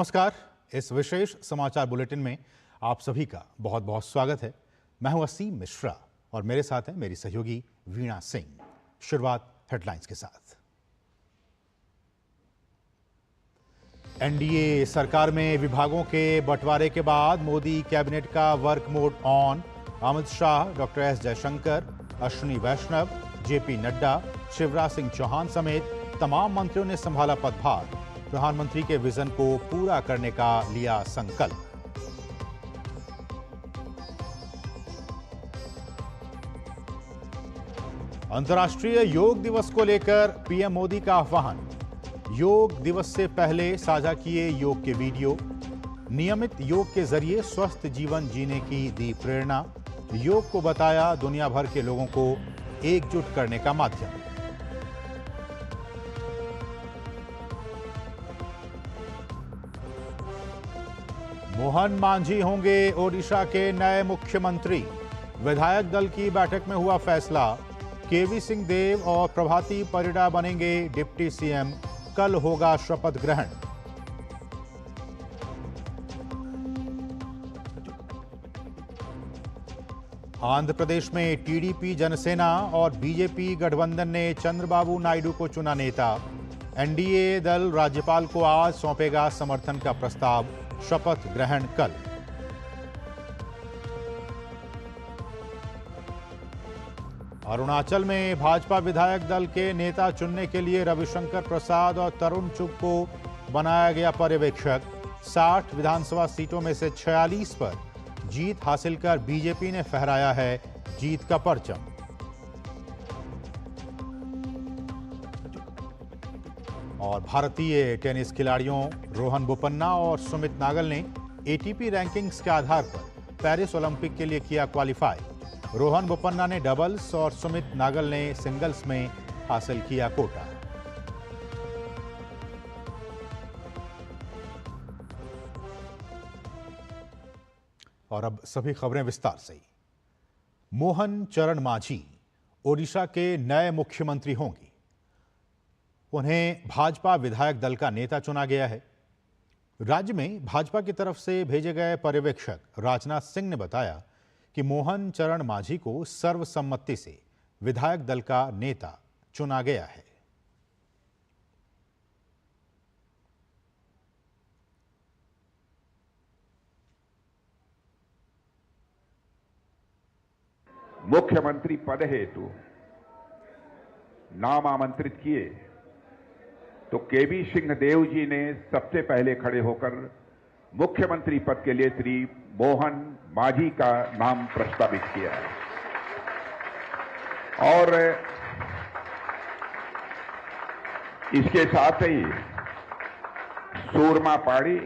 नमस्कार। इस विशेष समाचार बुलेटिन में आप सभी का बहुत बहुत स्वागत है। मैं हूं असीम मिश्रा और मेरे साथ है मेरी सहयोगी वीणा सिंह। शुरुआत हेडलाइंस के साथ। एनडीए सरकार में विभागों के बंटवारे के बाद मोदी कैबिनेट का work mode on. Amit Shah, doctor S Jaishankar, Ashwini Vaishnaw, JP Nadda, Shivraj Singh Chouhan समेत तमाम मंत्रियों ने संभाला पदभार। प्रधानमंत्री के विजन को पूरा करने का लिया संकल्प। अंतर्राष्ट्रीय योग दिवस को लेकर पीएम मोदी का आह्वान। योग दिवस से पहले साझा किए योग के वीडियो। नियमित योग के जरिए स्वस्थ जीवन जीने की दी प्रेरणा। योग को बताया दुनिया भर के लोगों को एकजुट करने का माध्यम। मोहन मांझी होंगे ओडिशा के नए मुख्यमंत्री। विधायक दल की बैठक में हुआ फैसला। केवी सिंह देव और प्रभाती परिडा बनेंगे डिप्टी सीएम। कल होगा शपथ ग्रहण। आंध्र प्रदेश में टीडीपी, जनसेना और बीजेपी गठबंधन ने चंद्रबाबू नायडू को चुना नेता। एनडीए दल राज्यपाल को आज सौंपेगा समर्थन का प्रस्ताव। शपथ ग्रहण कल। अरुणाचल में भाजपा विधायक दल के नेता चुनने के लिए रविशंकर प्रसाद और तरुण चुग को बनाया गया पर्यवेक्षक। 60 विधानसभा सीटों में से 46 पर जीत हासिल कर बीजेपी ने फहराया है जीत का परचम। और भारतीय टेनिस खिलाड़ियों रोहन बोपन्ना और सुमित नागल ने एटीपी रैंकिंग्स के आधार पर पेरिस ओलंपिक के लिए किया क्वालिफाई। रोहन बोपन्ना ने डबल्स और सुमित नागल ने सिंगल्स में हासिल किया कोटा। और अब सभी खबरें विस्तार से। मोहन चरण मांझी ओडिशा के नए मुख्यमंत्री होंगे। उन्हें भाजपा विधायक दल का नेता चुना गया है। राज्य में भाजपा की तरफ से भेजे गए पर्यवेक्षक राजनाथ सिंह ने बताया कि मोहन चरण मांझी को सर्वसम्मति से विधायक दल का नेता चुना गया है। मुख्यमंत्री पद हेतु नाम आमंत्रित किए तो केवी सिंह देव जी ने सबसे पहले खड़े होकर मुख्यमंत्री पद के लिए श्री मोहन मांझी का नाम प्रस्तावित किया और इसके साथ ही सूरमा पाड़ी,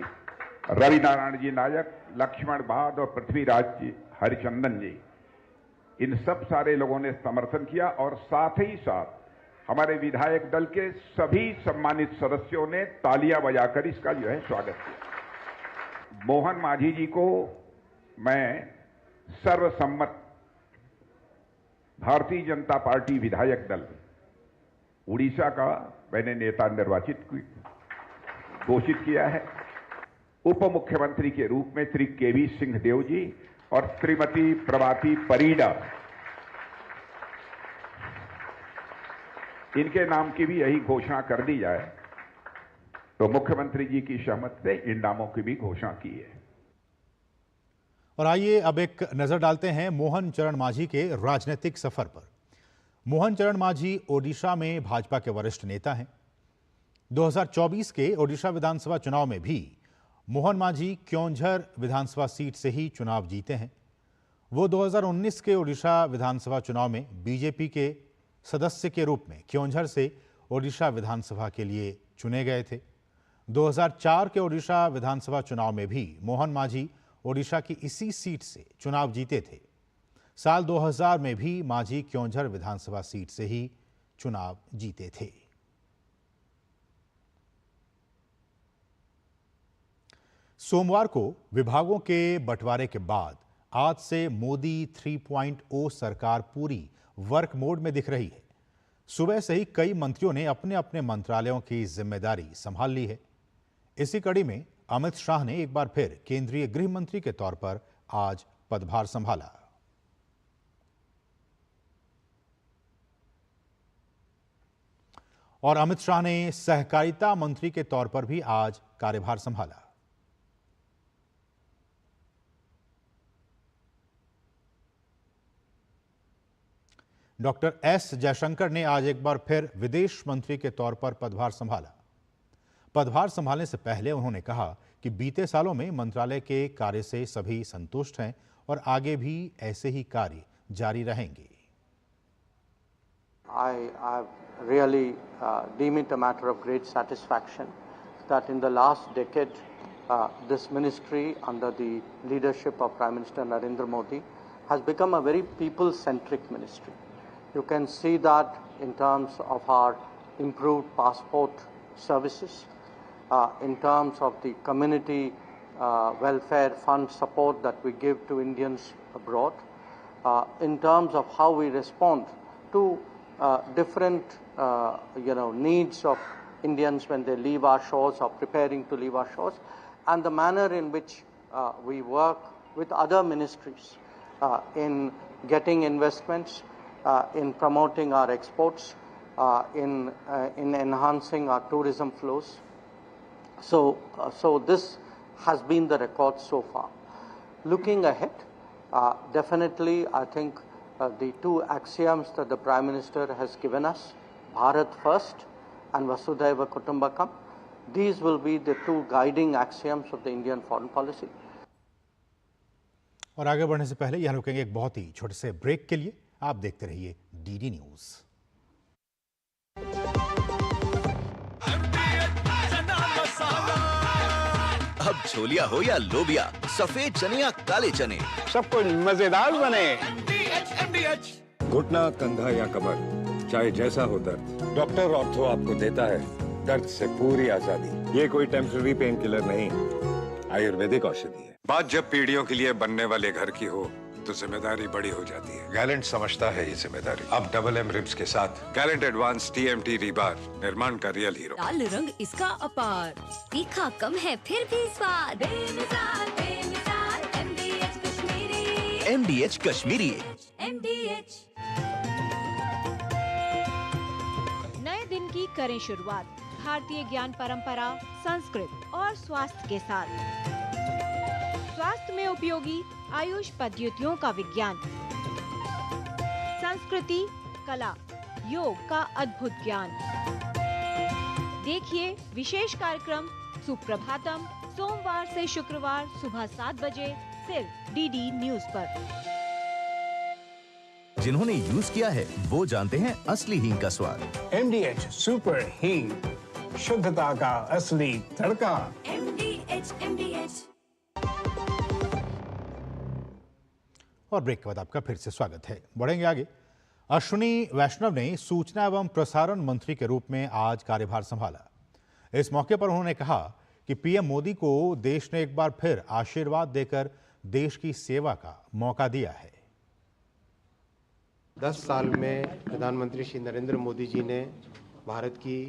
रवि नारायण जी नायक, लक्ष्मण बाद और पृथ्वीराज जी हरिचंदन जी, इन सब सारे लोगों ने समर्थन किया और साथ ही साथ हमारे विधायक दल के सभी सम्मानित सदस्यों ने तालियां बजाकर इसका जो है स्वागत किया। मोहन मांझी जी को मैं सर्वसम्मत भारतीय जनता पार्टी विधायक दल उड़ीसा का मैंने नेता निर्वाचित घोषित किया है। उप मुख्यमंत्री के रूप में श्री केवी सिंह देव जी और श्रीमती प्रभाती परिडा, इनके नाम की भी यही घोषणा कर दी जाए तो मुख्यमंत्री जी की सहमति से इन नामों की भी घोषणा की है। और आइए अब एक नजर डालते हैं मोहन चरण मांझी के राजनीतिक सफर पर। मोहन चरण मांझी ओडिशा में भाजपा के वरिष्ठ नेता हैं। 2024 के ओडिशा विधानसभा चुनाव में भी मोहन मांझी क्योंझर विधानसभा सीट से ही चुनाव जीते हैं। वो 2019 के ओडिशा विधानसभा चुनाव में बीजेपी के सदस्य के रूप में क्योंझर से ओडिशा विधानसभा के लिए चुने गए थे। 2004 के ओडिशा विधानसभा चुनाव में भी मोहन मांझी ओडिशा की इसी सीट से चुनाव जीते थे। साल 2000 में भी मांझी क्योंझर विधानसभा सीट से ही चुनाव जीते थे। सोमवार को विभागों के बंटवारे के बाद आज से मोदी 3.0 सरकार पूरी वर्क मोड में दिख रही है। सुबह से ही कई मंत्रियों ने अपने अपने मंत्रालयों की जिम्मेदारी संभाल ली है। इसी कड़ी में अमित शाह ने एक बार फिर केंद्रीय गृह मंत्री के तौर पर आज पदभार संभाला। और अमित शाह ने सहकारिता मंत्री के तौर पर भी आज कार्यभार संभाला। डॉक्टर एस जयशंकर ने आज एक बार फिर विदेश मंत्री के तौर पर पदभार संभाला। पदभार संभालने से पहले उन्होंने कहा कि बीते सालों में मंत्रालय के कार्य से सभी संतुष्ट हैं और आगे भी ऐसे ही कार्य जारी रहेंगे। I really deem it a matter of great satisfaction that in the last decade, this ministry under the leadership of Prime Minister Narendra Modi has become a very people-centric ministry. You can see that in terms of our improved passport services, in terms of the community welfare fund support that we give to Indians abroad, in terms of how we respond to different needs of Indians when they leave our shores or preparing to leave our shores, and the manner in which we work with other ministries in getting investments, in promoting our exports, in enhancing our tourism flows. So this has been the record so far. Looking ahead, definitely I think the two axioms that the Prime Minister has given us, Bharat First and Vasudhaiva Kutumbakam, these will be the two guiding axioms of the Indian foreign policy. और आगे बढ़ने से पहले यहां रुकेंगे एक बहुत ही छोटे से ब्रेक के लिए। आप देखते रहिए डीडी न्यूज। अब छोलिया हो या लोबिया, सफेद चने या काले चने, सब कुछ मजेदार बने। घुटना, कंधा या कमर, चाहे जैसा हो दर्द, डॉक्टर ऑर्थो आपको देता है दर्द से पूरी आजादी। ये कोई टेम्पररी पेन किलर नहीं, आयुर्वेदिक औषधि है। बात जब पीढ़ियों के लिए बनने वाले घर की हो तो जिम्मेदारी बड़ी हो जाती है। गैलेंट समझता है ये जिम्मेदारी। अब डबल एम रिब्स के साथ गैलेंट एडवांस TMT रीबार, निर्माण का रियल हीरो। लाल रंग इसका अपार, तीखा कम है फिर भी स्वाद। बेमिसाल, बेमिसाल, MDH Kashmiri. MDH Kashmiri. MDH। नए दिन की करें शुरुआत भारतीय ज्ञान परंपरा, संस्कृत और स्वास्थ्य के साथ। स्वास्थ्य में उपयोगी आयुष पद्धतियों का विज्ञान, संस्कृति, कला, योग का अद्भुत ज्ञान। देखिए विशेष कार्यक्रम सुप्रभातम सोमवार से शुक्रवार सुबह 7 बजे सिर्फ डीडी न्यूज पर। जिन्होंने यूज किया है वो जानते हैं असली हींग का स्वाद। MDH सुपर हींग, शुद्धता का असली तड़का। MDH। और ब्रेक के बाद आपका फिर से स्वागत है। बढ़ेंगे आगे। अश्विनी वैष्णव ने सूचना एवं प्रसारण मंत्री के रूप में आज कार्यभार संभाला। इस मौके पर उन्होंने कहा कि पीएम मोदी को देश ने एक बार फिर आशीर्वाद देकर देश की सेवा का मौका दिया है। 10 साल में प्रधानमंत्री श्री नरेंद्र मोदी जी ने भारत की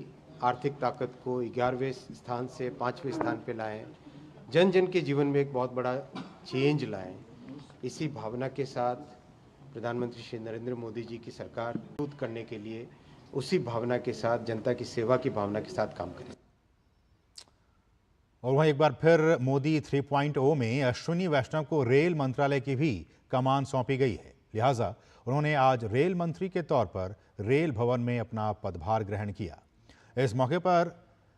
आर्थिक ताकत को 11वें स्थान से 5वें स्थान पे लाए, जन जन के जीवन में एक बहुत बड़ा चेंज लाए। इसी भावना के साथ प्रधानमंत्री श्री नरेंद्र मोदी जी की सरकार मजबूत करने के लिए उसी भावना के साथ, जनता की सेवा की भावना के साथ काम करें। और वहीं एक बार फिर मोदी 3.0 में अश्विनी वैष्णव को रेल मंत्रालय की भी कमान सौंपी गई है। लिहाजा उन्होंने आज रेल मंत्री के तौर पर रेल भवन में अपना पदभार ग्रहण किया। इस मौके पर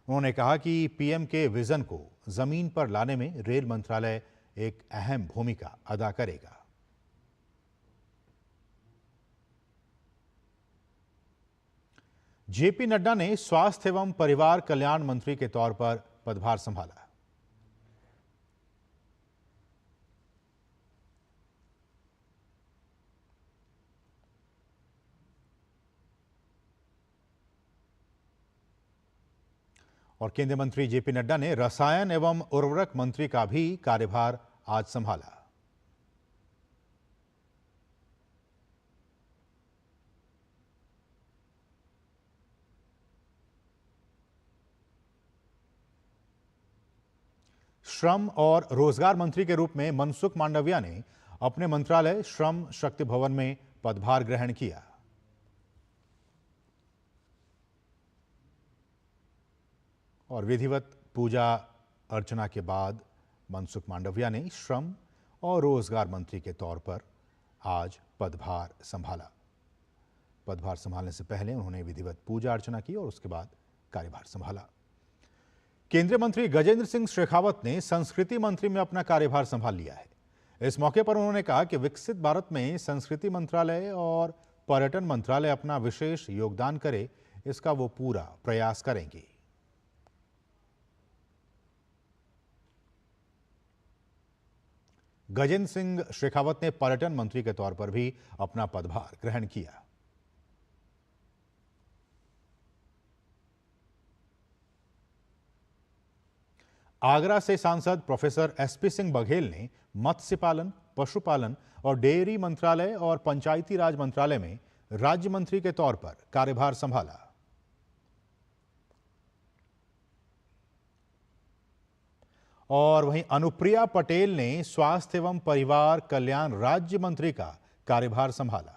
उन्होंने कहा कि पीएम के विजन को जमीन पर लाने में रेल मंत्रालय एक अहम भूमिका अदा करेगा। जेपी नड्डा ने स्वास्थ्य एवं परिवार कल्याण मंत्री के तौर पर पदभार संभाला। और केंद्रीय मंत्री जेपी नड्डा ने रसायन एवं उर्वरक मंत्री का भी कार्यभार आज संभाला। श्रम और रोजगार मंत्री के रूप में मनसुख मांडविया ने अपने मंत्रालय श्रम शक्ति भवन में पदभार ग्रहण किया। और विधिवत पूजा अर्चना के बाद मनसुख मांडविया ने श्रम और रोजगार मंत्री के तौर पर आज पदभार संभाला। पदभार संभालने से पहले उन्होंने विधिवत पूजा अर्चना की और उसके बाद कार्यभार संभाला। केंद्रीय मंत्री गजेंद्र सिंह शेखावत ने संस्कृति मंत्री में अपना कार्यभार संभाल लिया है। इस मौके पर उन्होंने कहा कि विकसित भारत में संस्कृति मंत्रालय और पर्यटन मंत्रालय अपना विशेष योगदान करे, इसका वो पूरा प्रयास करेंगे। गजेंद्र सिंह शेखावत ने पर्यटन मंत्री के तौर पर भी अपना पदभार ग्रहण किया। आगरा से सांसद प्रोफेसर एसपी सिंह बघेल ने मत्स्य पालन, पशुपालन और डेयरी मंत्रालय और पंचायती राज मंत्रालय में राज्य मंत्री के तौर पर कार्यभार संभाला। और वहीं अनुप्रिया पटेल ने स्वास्थ्य एवं परिवार कल्याण राज्य मंत्री का कार्यभार संभाला।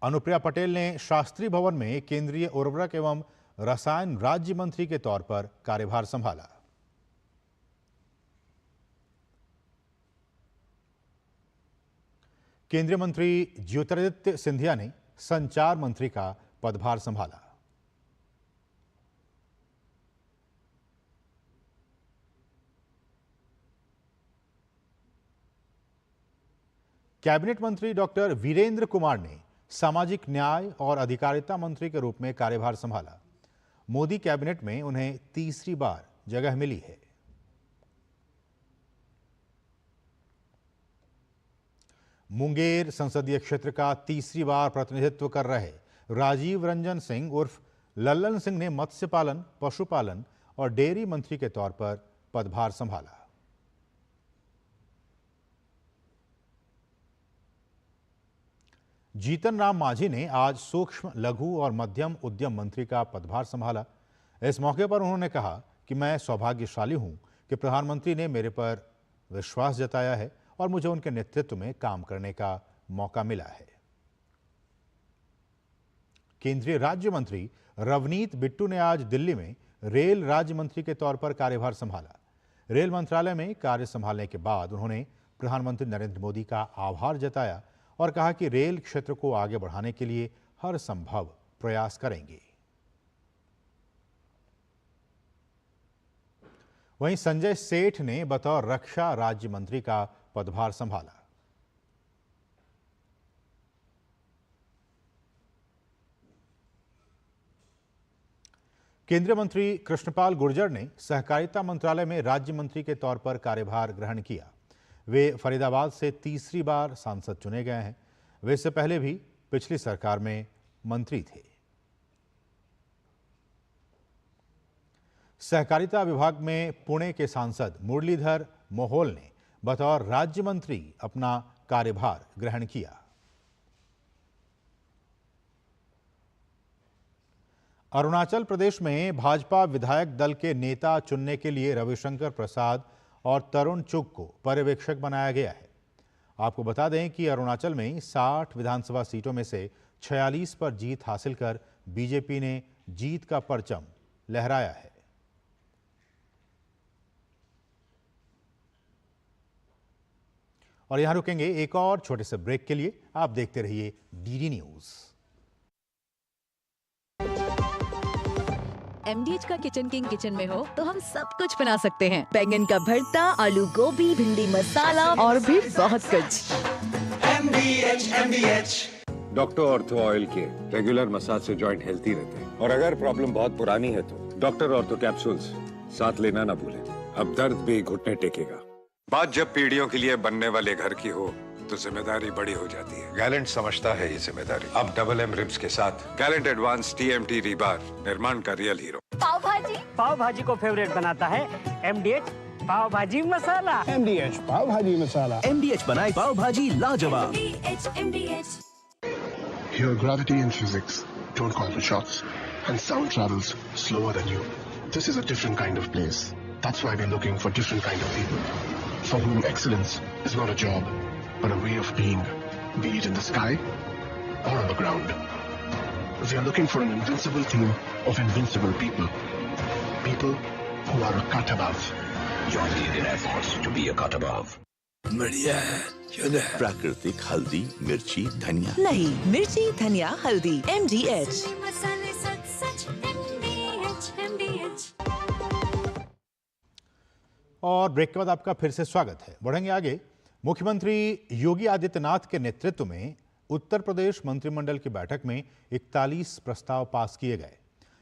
अनुप्रिया पटेल ने शास्त्री भवन में केंद्रीय उर्वरक एवं रसायन राज्य मंत्री के तौर पर कार्यभार संभाला। केंद्रीय मंत्री ज्योतिरादित्य सिंधिया ने संचार मंत्री का पदभार संभाला। कैबिनेट मंत्री डॉक्टर वीरेंद्र कुमार ने सामाजिक न्याय और अधिकारिता मंत्री के रूप में कार्यभार संभाला। मोदी कैबिनेट में उन्हें तीसरी बार जगह मिली है। मुंगेर संसदीय क्षेत्र का तीसरी बार प्रतिनिधित्व कर रहे राजीव रंजन सिंह उर्फ लल्लन सिंह ने मत्स्य पालन, पशुपालन और डेयरी मंत्री के तौर पर पदभार संभाला। जीतन राम मांझी ने आज सूक्ष्म, लघु और मध्यम उद्यम मंत्री का पदभार संभाला। इस मौके पर उन्होंने कहा कि मैं सौभाग्यशाली हूं कि प्रधानमंत्री ने मेरे पर विश्वास जताया है और मुझे उनके नेतृत्व में काम करने का मौका मिला है। केंद्रीय राज्य मंत्री रवनीत बिट्टू ने आज दिल्ली में रेल राज्य मंत्री के तौर पर कार्यभार संभाला। रेल मंत्रालय में कार्य संभालने के बाद उन्होंने प्रधानमंत्री नरेंद्र मोदी का आभार जताया और कहा कि रेल क्षेत्र को आगे बढ़ाने के लिए हर संभव प्रयास करेंगे। वहीं संजय सेठ ने बतौर रक्षा राज्य मंत्री का पदभार संभाला। केंद्रीय मंत्री कृष्णपाल गुर्जर ने सहकारिता मंत्रालय में राज्य मंत्री के तौर पर कार्यभार ग्रहण किया। वे फरीदाबाद से तीसरी बार सांसद चुने गए हैं। वे इससे पहले भी पिछली सरकार में मंत्री थे। सहकारिता विभाग में पुणे के सांसद मुरलीधर मोहोल ने बतौर राज्य मंत्री अपना कार्यभार ग्रहण किया। अरुणाचल प्रदेश में भाजपा विधायक दल के नेता चुनने के लिए रविशंकर प्रसाद और तरुण चुग को पर्यवेक्षक बनाया गया है। आपको बता दें कि अरुणाचल में 60 विधानसभा सीटों में से 46 पर जीत हासिल कर बीजेपी ने जीत का परचम लहराया है। और यहां रुकेंगे एक और छोटे से ब्रेक के लिए। आप देखते रहिए डीडी न्यूज। MDH का किचन किंग किचन में हो तो हम सब कुछ बना सकते हैं। बैंगन का भरता, आलू गोभी, भिंडी मसाला और भी बहुत कुछ। MDH डॉक्टर ऑर्थो ऑयल के रेगुलर मसाज से जॉइंट हेल्थी रहते हैं। और अगर प्रॉब्लम बहुत पुरानी है तो डॉक्टर ऑर्थो कैप्सूल्स साथ लेना ना भूलें। अब दर्द भी घुटने टेकेगा। बात जब पीढ़ियों के लिए बनने वाले घर की हो तो जिम्मेदारी बड़ी हो जाती है। गैलेंट समझता है ये जिम्मेदारी। अब डबल M रिब्स के साथ गैलेंट एडवांस TMT रीबार, निर्माण का रियल हीरो। पाव भाजी को फेवरेट बनाता है MDH पाव भाजी मसाला। MDH पाव भाजी मसाला। MDH बनाए पाव भाजी लाजवाब। Here, gravity and physics don't call the shots, and sound travels slower than you. This is a different kind of place. That's why we're looking for different kind of people, for whom excellence is not a job, but a way of being, be it in the sky or on the ground. We are looking for an invincible team of invincible people. People who are a cut above. Join the Indian Air Force to be a cut above. बढ़िया है प्राकृतिक हल्दी मिर्ची धनिया नहीं, मिर्ची धनिया हल्दी MDH। मसाले सच सच MDH। और ब्रेक के बाद आपका फिर से स्वागत है। बढ़ेंगे आगे। मुख्यमंत्री योगी आदित्यनाथ के नेतृत्व में उत्तर प्रदेश मंत्रिमंडल की बैठक में 41 प्रस्ताव पास किए गए,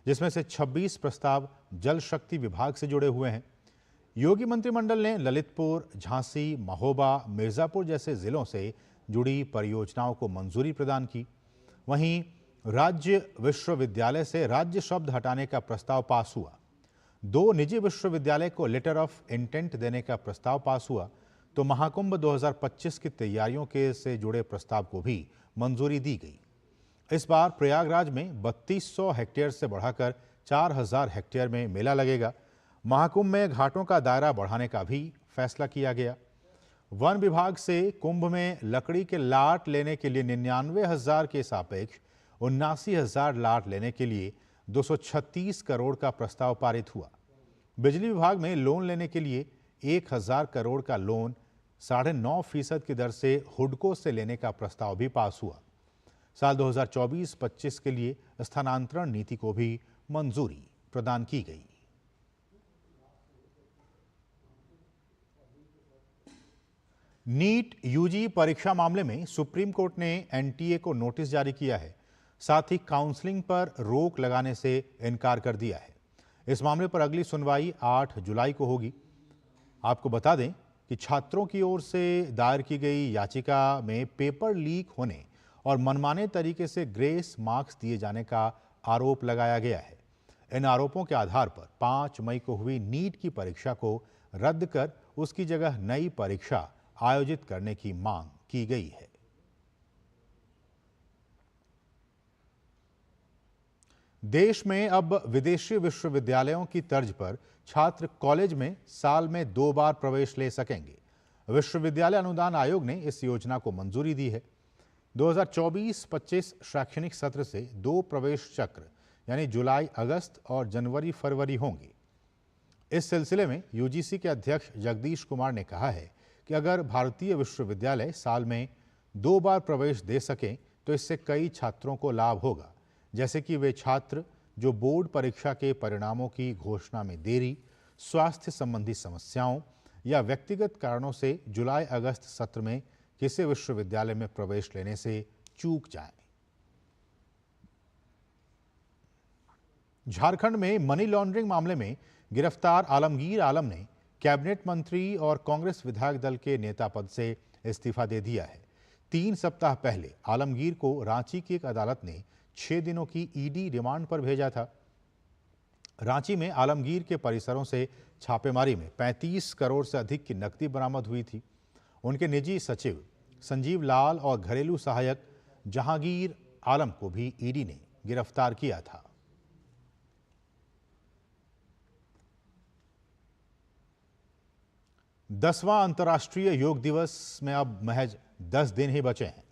जिसमें से 26 प्रस्ताव जल शक्ति विभाग से जुड़े हुए हैं। योगी मंत्रिमंडल ने ललितपुर, झांसी, महोबा, मिर्जापुर जैसे जिलों से जुड़ी परियोजनाओं को मंजूरी प्रदान की। वहीं राज्य विश्वविद्यालय से राज्य शब्द हटाने का प्रस्ताव पास हुआ। 2 निजी विश्वविद्यालय को लेटर ऑफ इंटेंट देने का प्रस्ताव पास हुआ, तो महाकुंभ 2025 की तैयारियों के से जुड़े प्रस्ताव को भी मंजूरी दी गई। इस बार प्रयागराज में 3200 हेक्टेयर से बढ़ाकर 4000 हेक्टेयर में मेला लगेगा। महाकुंभ में घाटों का दायरा बढ़ाने का भी फैसला किया गया। वन विभाग से कुंभ में लकड़ी के लाट लेने के लिए 99,000 के सापेक्ष 79,000 लाट लेने के लिए 236 करोड़ का प्रस्ताव पारित हुआ। बिजली विभाग में लोन लेने के लिए 1000 करोड़ का लोन 9.5% की दर से हुडको से लेने का प्रस्ताव भी पास हुआ। साल 2024-25 के लिए स्थानांतरण नीति को भी मंजूरी प्रदान की गई। नीट यूजी परीक्षा मामले में सुप्रीम कोर्ट ने एनटीए को नोटिस जारी किया है, साथ ही काउंसलिंग पर रोक लगाने से इनकार कर दिया है। इस मामले पर अगली सुनवाई 8 जुलाई को होगी। आपको बता दें कि छात्रों की ओर से दायर की गई याचिका में पेपर लीक होने और मनमाने तरीके से ग्रेस मार्क्स दिए जाने का आरोप लगाया गया है। इन आरोपों के आधार पर 5 मई को हुई नीट की परीक्षा को रद्द कर उसकी जगह नई परीक्षा आयोजित करने की मांग की गई है। देश में अब विदेशी विश्वविद्यालयों की तर्ज पर छात्र कॉलेज में साल में 2 बार प्रवेश ले सकेंगे। विश्वविद्यालय अनुदान आयोग ने इस योजना को मंजूरी दी है। 2024-25 शैक्षणिक सत्र से 2 प्रवेश चक्र यानी जुलाई, अगस्त और जनवरी, फरवरी होंगे। इस सिलसिले में यूजीसी के अध्यक्ष जगदीश कुमार ने कहा है कि अगर भारतीय विश्वविद्यालय साल में 2 बार प्रवेश दे सकें तो इससे कई छात्रों को लाभ होगा, जैसे कि वे छात्र जो बोर्ड परीक्षा के परिणामों की घोषणा में देरी, स्वास्थ्य संबंधी समस्याओं या व्यक्तिगत कारणों से जुलाई अगस्त सत्र में किसी विश्वविद्यालय में प्रवेश लेने से चूक जाएं। झारखंड में मनी लॉन्ड्रिंग मामले में गिरफ्तार आलमगीर आलम ने कैबिनेट मंत्री और कांग्रेस विधायक दल के नेता पद से इस्तीफा दे दिया है। 3 सप्ताह पहले आलमगीर को रांची की एक अदालत ने 6 दिनों की ईडी रिमांड पर भेजा था। रांची में आलमगीर के परिसरों से छापेमारी में 35 करोड़ से अधिक की नकदी बरामद हुई थी। उनके निजी सचिव संजीव लाल और घरेलू सहायक जहांगीर आलम को भी ईडी ने गिरफ्तार किया था। दसवां अंतर्राष्ट्रीय योग दिवस में अब महज 10 दिन ही बचे हैं।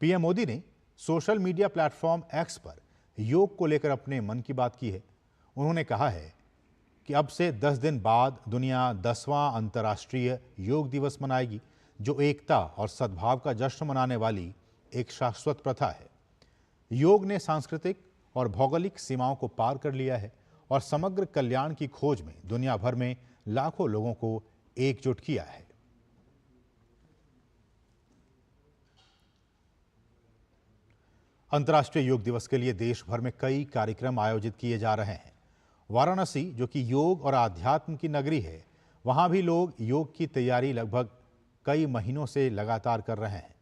पीएम मोदी ने सोशल मीडिया प्लेटफॉर्म एक्स पर योग को लेकर अपने मन की बात की है। उन्होंने कहा है कि अब से 10 दिन बाद दुनिया 10वां अंतर्राष्ट्रीय योग दिवस मनाएगी, जो एकता और सद्भाव का जश्न मनाने वाली एक शाश्वत प्रथा है। योग ने सांस्कृतिक और भौगोलिक सीमाओं को पार कर लिया है और समग्र कल्याण की खोज में दुनिया भर में लाखों लोगों को एकजुट किया है। अंतर्राष्ट्रीय योग दिवस के लिए देश भर में कई कार्यक्रम आयोजित किए जा रहे हैं। वाराणसी, जो कि योग और आध्यात्म की नगरी है, वहां भी लोग योग की तैयारी लगभग कई महीनों से लगातार कर रहे हैं।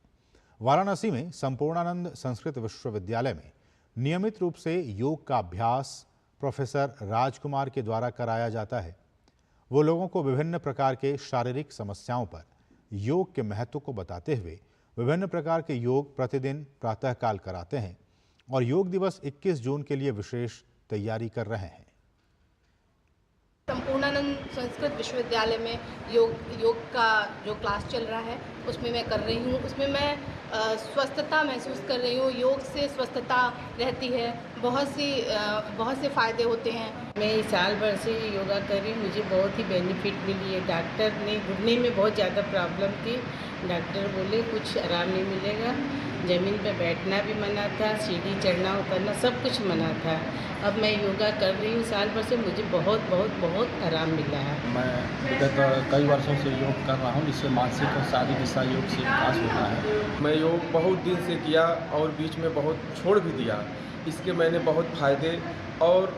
वाराणसी में संपूर्णानंद संस्कृत विश्वविद्यालय में नियमित रूप से योग का अभ्यास प्रोफेसर राजकुमार के द्वारा कराया जाता है। वो लोगों को विभिन्न प्रकार के शारीरिक समस्याओं पर योग के महत्व को बताते हुए विभिन्न प्रकार के योग प्रतिदिन प्रातःकाल कराते हैं और योग दिवस 21 जून के लिए विशेष तैयारी कर रहे हैं। संपूर्णानंद संस्कृत विश्वविद्यालय में योग का जो क्लास चल रहा है उसमें मैं कर रही हूँ। उसमें मैं स्वस्थता महसूस कर रही हूँ। योग से स्वस्थता रहती है, बहुत से फ़ायदे होते हैं। मैं साल भर से योगा कर रही हूँ, मुझे बहुत ही बेनिफिट मिली है। डॉक्टर ने घुटने में बहुत ज़्यादा प्रॉब्लम थी, डॉक्टर बोले कुछ आराम नहीं मिलेगा, ज़मीन पे बैठना भी मना था, सीढ़ी चढ़ना उतरना सब कुछ मना था। अब मैं योगा कर रही हूँ साल भर से, मुझे बहुत आराम मिला है। मैं विगत कई वर्षों से योग कर रहा हूँ, जिससे मानसिक और शारीरिक दिशा योग से विकास होता है। मैं योग बहुत दिन से किया और बीच में बहुत छोड़ भी दिया। इसके मैंने बहुत फ़ायदे और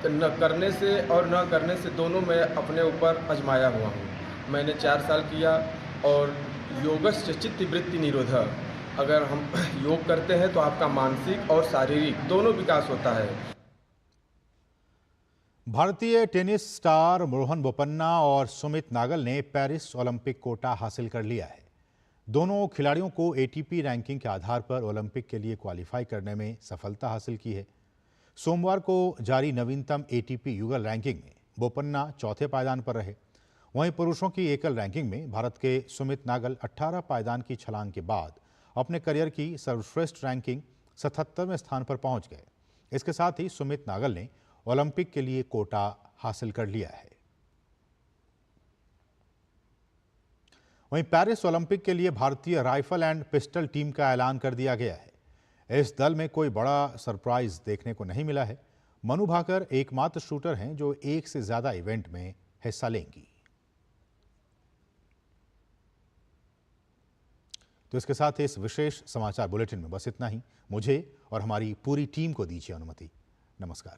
न करने से और न करने से दोनों मैं अपने ऊपर आजमाया हुआ हूँ। मैंने 4 साल किया और योगस्य चित्तवृत्ति निरोधः, अगर हम योग करते हैं तो आपका मानसिक और शारीरिक दोनों विकास होता है। भारतीय टेनिस स्टार मोहन बोपन्ना और सुमित नागल ने पेरिस ओलंपिक कोटा हासिल कर लिया है। दोनों खिलाड़ियों को एटीपी रैंकिंग के आधार पर ओलंपिक के लिए क्वालिफाई करने में सफलता हासिल की है। सोमवार को जारी नवीनतम एटीपी युगल रैंकिंग में बोपन्ना चौथे पायदान पर रहे। वहीं पुरुषों की एकल रैंकिंग में भारत के सुमित नागल 18 पायदान की छलांग के बाद अपने करियर की सर्वश्रेष्ठ रैंकिंग 77वें स्थान पर पहुंच गए। इसके साथ ही सुमित नागल ने ओलंपिक के लिए कोटा हासिल कर लिया है। वहीं पेरिस ओलंपिक के लिए भारतीय राइफल एंड पिस्टल टीम का ऐलान कर दिया गया है। इस दल में कोई बड़ा सरप्राइज देखने को नहीं मिला है। मनु भाकर एकमात्र शूटर हैं जो एक से ज्यादा इवेंट में हिस्सा लेंगी। तो इसके साथ इस विशेष समाचार बुलेटिन में बस इतना ही। मुझे और हमारी पूरी टीम को दीजिए अनुमति। नमस्कार।